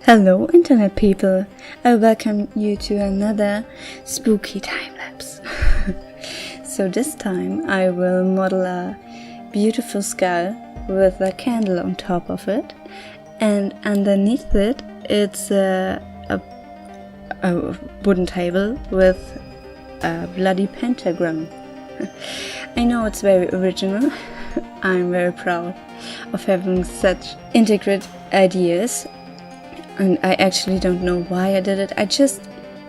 Hello internet people, I welcome you to another spooky time lapse. So this time I will model a beautiful skull with a candle on top of it, and underneath it it's a wooden table with a bloody pentagram. I know it's very original. I'm very proud of having such intricate ideas. And I actually don't know why I did it. I just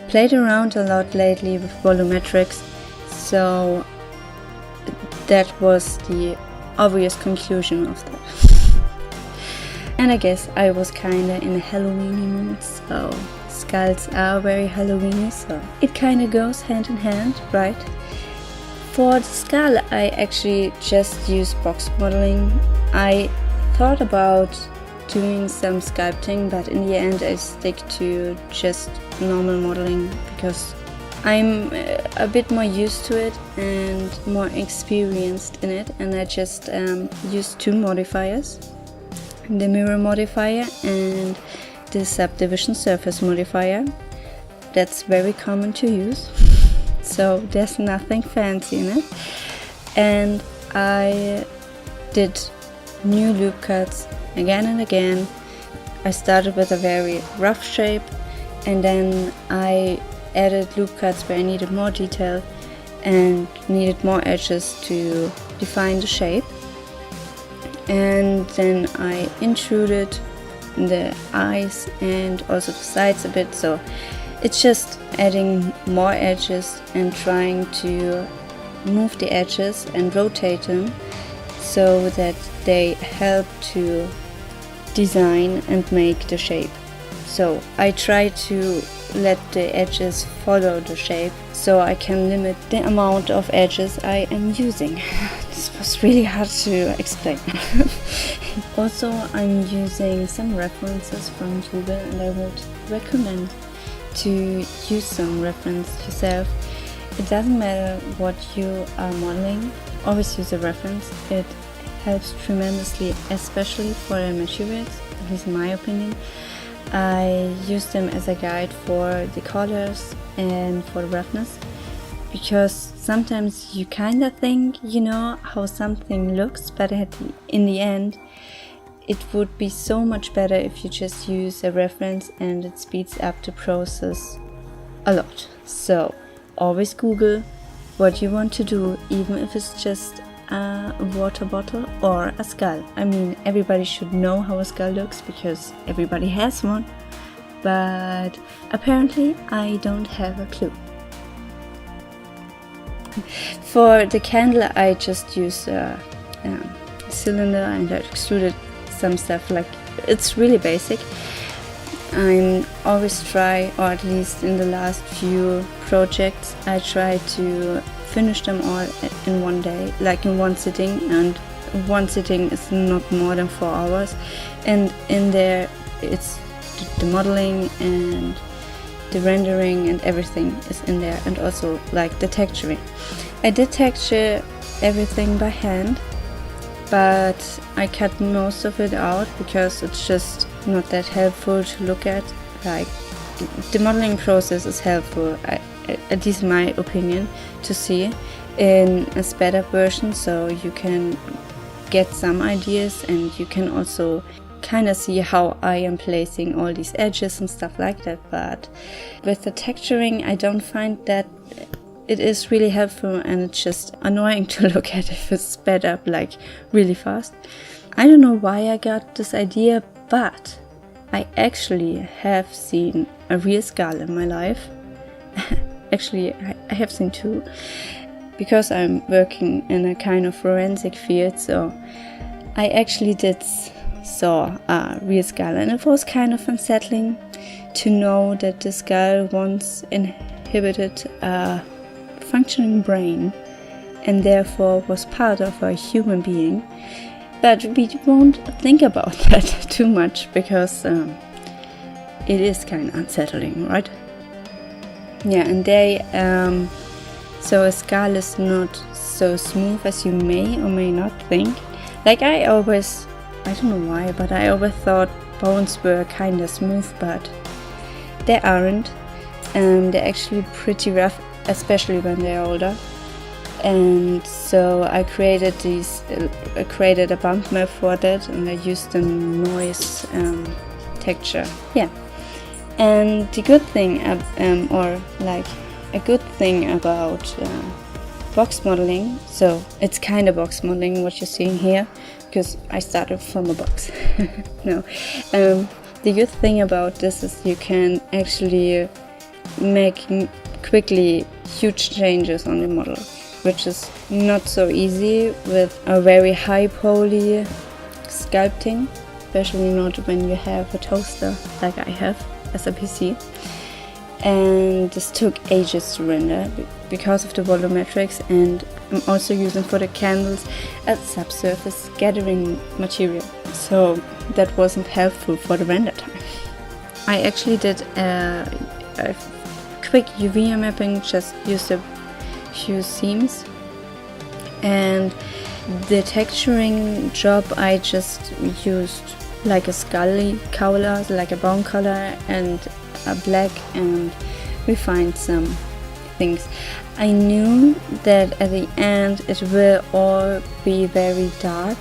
played around a lot lately with volumetrics, so that was the obvious conclusion of that. And I guess I was kinda in a Halloweeny mood, so skulls are very Halloweeny, so it kinda goes hand in hand, right? For the skull, I actually just use box modeling. I thought about doing some sculpting, but in the end I stick to just normal modeling because I'm a bit more used to it and more experienced in it, and I just use two modifiers, the mirror modifier and the subdivision surface modifier. That's very common to use, so there's nothing fancy in it. And I did new loop cuts again and again. I started with a very rough shape, and then I added loop cuts where I needed more detail and needed more edges to define the shape. And then I intruded the eyes and also the sides a bit, so it's just adding more edges and trying to move the edges and rotate them so that they help to design and make the shape. So I try to let the edges follow the shape so I can limit the amount of edges I am using. This was really hard to explain. Also, I'm using some references from Google, and I would recommend to use some reference yourself. It doesn't matter what you are modeling, always use a reference. It helps tremendously, especially for the materials, at least in my opinion. I use them as a guide for the colors and for the roughness, because sometimes you kind of think you know how something looks, but in the end it would be so much better if you just use a reference, and it speeds up the process a lot. So always Google what you want to do, even if it's just a water bottle or a skull. I mean, everybody should know how a skull looks because everybody has one, but apparently I don't have a clue. For the candle, I just use a cylinder, and I extruded some stuff. Like, it's really basic. I always try, or at least in the last few projects, I try to finish them all in one day, like in one sitting, and one sitting is not more than 4 hours. And in there it's the modeling and the rendering and everything is in there, and also like the texturing. I did texture everything by hand, but I cut most of it out because it's just not that helpful to look at. Like, the modeling process is helpful, at least in my opinion, to see in a sped up version, so you can get some ideas, and you can also kind of see how I am placing all these edges and stuff like that. But with the texturing, I don't find that it is really helpful, and it's just annoying to look at if it's sped up like really fast. I don't know why I got this idea, but I actually have seen a real skull in my life. Actually, I have seen two, because I'm working in a kind of forensic field, so I actually did saw a real skull, and it was kind of unsettling to know that the skull once inhibited a functioning brain and therefore was part of a human being. But we won't think about that too much, because it is kind of unsettling, right? Yeah, and so a skull is not so smooth as you may or may not think. Like, I don't know why, but I always thought bones were kind of smooth, but they aren't. They're actually pretty rough, especially when they're older. And so I created a bump map for that, and I used the noise texture. Yeah. And the good thing, or like a good thing about box modeling, so it's kind of box modeling what you're seeing here, because I started from a box. No, the good thing about this is you can actually make quickly huge changes on the model, which is not so easy with a very high poly sculpting, especially not when you have a toaster like I have as a PC. And this took ages to render because of the volumetrics, and I'm also using for the candles a subsurface scattering material, so that wasn't helpful for the render time. I actually did a quick UV mapping, just used a few seams, and the texturing job I just used like a scully color, like a bone color, and a black, and refined some things. I knew that at the end it will all be very dark,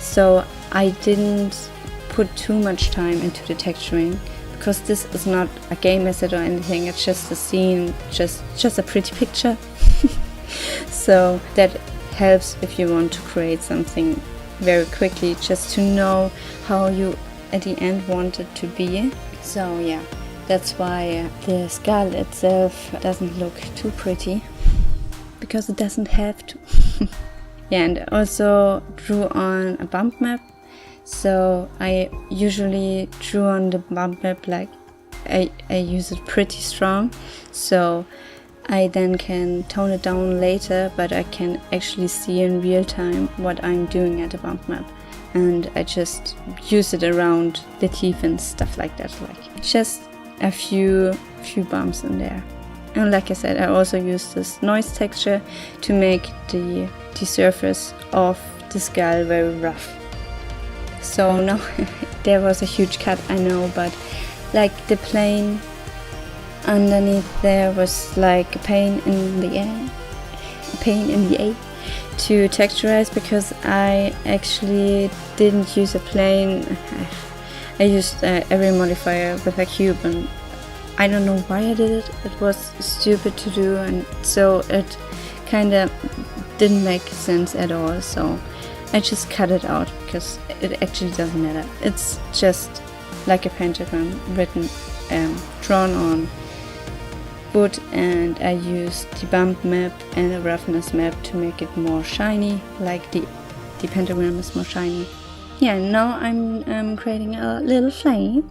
so I didn't put too much time into the texturing, because this is not a game asset or anything, it's just a scene, just a pretty picture. So that helps if you want to create something very quickly, just to know how you at the end want it to be. So yeah, that's why the skull itself doesn't look too pretty, because it doesn't have to. Yeah, and I also drew on a bump map. So I usually drew on the bump map, like I use it pretty strong, so I then can tone it down later, but I can actually see in real time what I'm doing at the bump map, and I just use it around the teeth and stuff like that, like just a few bumps in there. And like I said, I also use this noise texture to make the surface of the skull very rough. So now there was a huge cut, I know, but like the plane underneath there was like a pain in the air to texturize, because I actually didn't use a plane. I used every modifier with a cube, and I don't know why I did it. It was stupid to do, and so it kind of didn't make sense at all. So I just cut it out, because it actually doesn't matter. It's just like a pentagram written, drawn on wood, and I used the bump map and a roughness map to make it more shiny, like the pentagram is more shiny. Yeah, now I'm creating a little flame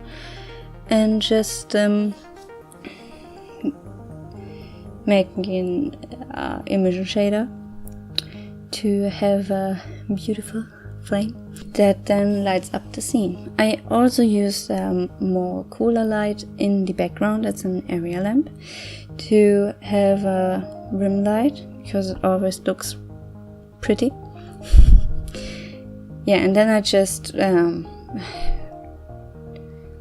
and just making an image shader to have a beautiful flame that then lights up the scene. I also used more cooler light in the background, that's an area lamp, to have a rim light, because it always looks pretty. Yeah, and then I just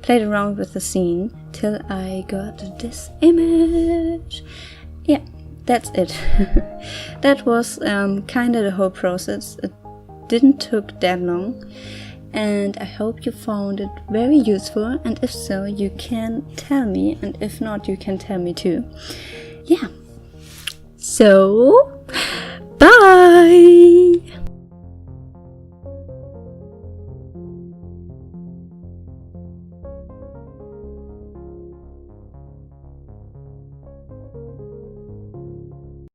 played around with the scene till I got this image. Yeah, that's it. That was kind of the whole process. It didn't took that long, and I hope you found it very useful, and if so, you can tell me, and if not, you can tell me too. Yeah, so bye.